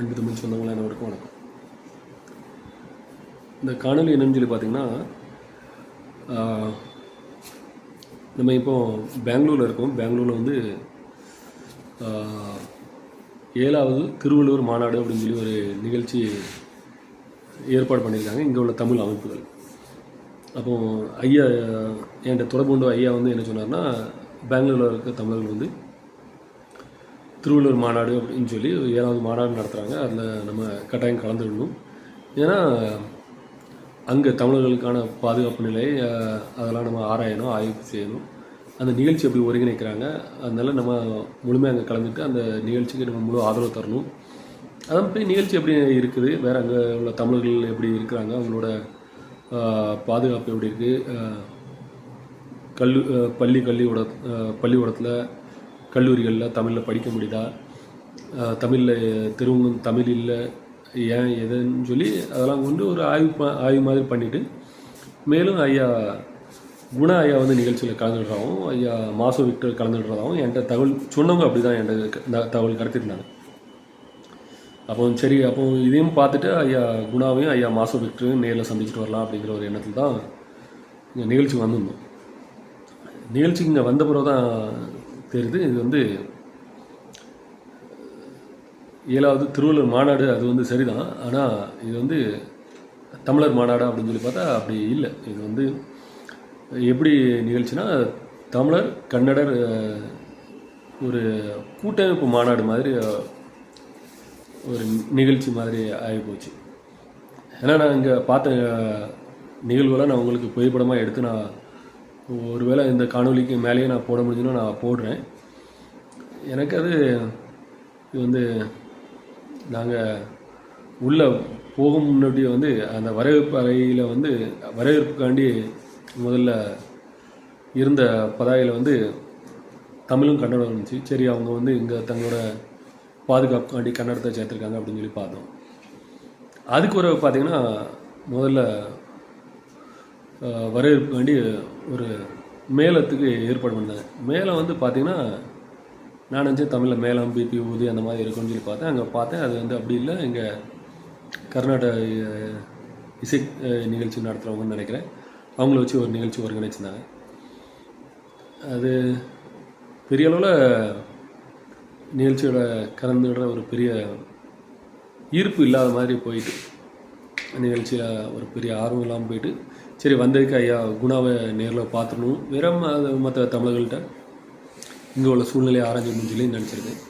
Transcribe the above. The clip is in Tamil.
அன்பு தமிழ் சொந்தங்கள் அனைவருக்கும் வணக்கம். இந்த காணொலி என்னன்னு சொல்லி பார்த்தீங்கன்னா, நம்ம இப்போ பெங்களூரில் இருக்கோம். பெங்களூரில் வந்து 7வது திருவள்ளுவர் மாநாடு அப்படின்னு சொல்லி ஒரு நிகழ்ச்சி ஏற்பாடு பண்ணியிருக்காங்க இங்கே உள்ள தமிழ் அமைப்புகள். அப்போது ஐயா என்கிட்ட தொடர்பு கொண்டு ஐயா வந்து என்ன சொன்னார்னா, பெங்களூரில் இருக்க தமிழர்கள் வந்து திருவள்ளுவர் மாநாடு அப்படின்னு சொல்லி 7வது மாநாடு நடத்துகிறாங்க. அதில் நம்ம கட்டாயம் கலந்துக்கணும். ஏன்னா அங்கே தமிழர்களுக்கான பாதுகாப்பு நிலை அதெல்லாம் நம்ம ஆராயணும், ஆய்வு செய்யணும். அந்த நிகழ்ச்சி எப்படி ஒருங்கிணைக்கிறாங்க, அதனால நம்ம முழுமையாக அங்கே கலந்துட்டு அந்த நிகழ்ச்சிக்கு நம்ம முழு ஆதரவு தரணும். அதான் போய் நிகழ்ச்சி எப்படி இருக்குது, வேறு அங்கே உள்ள தமிழர்கள் எப்படி இருக்கிறாங்க, அவங்களோட பாதுகாப்பு எப்படி இருக்குது, பள்ளிக்கூடத்தில் கல்லூரிகளில் தமிழில் படிக்க முடியுதா, தமிழில் திருவங்க தமிழ் இல்லை ஏன் எதுன்னு சொல்லி அதெல்லாம் கொண்டு ஒரு ஆய்வு மாதிரி பண்ணிவிட்டு, மேலும் ஐயா குணா ஐயா வந்து நிகழ்ச்சியில் கலந்துடுறாவும், ஐயா மாசோ விக்டர் கலந்துடுறதாகவும் என்கிட்ட தகவல் சொன்னவங்க அப்படி தான் என்கிட்ட தகவல் கடத்திருந்தாங்க. சரி, இதையும் பார்த்துட்டு ஐயா குணாவையும் ஐயா மாசோ விக்டரையும் நேரில் சந்திச்சுட்டு வரலாம் அப்படிங்கிற ஒரு எண்ணத்தில் தான் இங்கே நிகழ்ச்சிக்கு வந்திருந்தோம். நிகழ்ச்சிக்கு இங்கே வந்த பிறகு தான் தெரியுது, இது வந்து 7வது திருவள்ளுவர் மாநாடு. அது வந்து சரிதான், ஆனால் இது வந்து தமிழர் மாநாடு அப்படின்னு சொல்லி பார்த்தா அப்படி இல்லை. இது வந்து எப்படி நிகழ்ச்சினா, தமிழர் கன்னடர் ஒரு கூட்டமைப்பு மாநாடு மாதிரி ஒரு நிகழ்ச்சி மாதிரி ஆகிப்போச்சு. ஏன்னா நான் இங்கே பார்த்த நிகழ்வுலாம் நான் உங்களுக்கு புகைப்படமாக எடுத்து நான் ஒருவேளை இந்த காணொலிக்கு மேலேயே நான் போட முடிஞ்சுன்னா நான் போடுறேன். எனக்கு அது இது வந்து நாங்கள் உள்ளே போகும் முன்னாடி வந்து அந்த வரவேற்பு அறையில் வந்து வரவேற்புக்காண்டி முதல்ல இருந்த பதாகையில் வந்து தமிழும் கன்னடம் இருந்துச்சு. சரி, அவங்க வந்து இங்கே தங்களோட பாதுகாப்புக்காண்டி கன்னடத்தை சேர்த்துருக்காங்க அப்படின்னு சொல்லி பார்த்தோம். அதுக்கு ஒரு பார்த்திங்கன்னா முதல்ல வரவேற்புக்காண்டி ஒரு மேளத்துக்கு ஏற்பாடு பண்ணாங்க. மேளம் வந்து பார்த்திங்கன்னா நான் நினச்சேன் தமிழில் மேளம் பிபி ஊதி அந்த மாதிரி இருக்குன்னு சொல்லி பார்த்தேன். அங்கே பார்த்தேன் அது வந்து அப்படி இல்லை, இங்கே கர்நாடக இசை நிகழ்ச்சி நடத்துகிறவங்கன்னு நினைக்கிறேன். அவங்கள வச்சு ஒரு நிகழ்ச்சி ஒருங்கிணைச்சிருந்தாங்க. அது பெரிய அளவில் நிகழ்ச்சியோட கலந்துகிற ஒரு பெரிய ஈர்ப்பு இல்லாத மாதிரி போயிட்டு, நிகழ்ச்சியில் ஒரு பெரிய ஆர்வம் இல்லாமல் போயிட்டு, சரி வந்ததுக்கு ஐயா குணாவை நேரில் பார்த்துடணும், வேற மற்ற தமிழர்கள்ட்ட இங்கே உள்ள சூழ்நிலையை ஆராய்ஞ்சு சொல்லி நினச்சிருக்கேன்.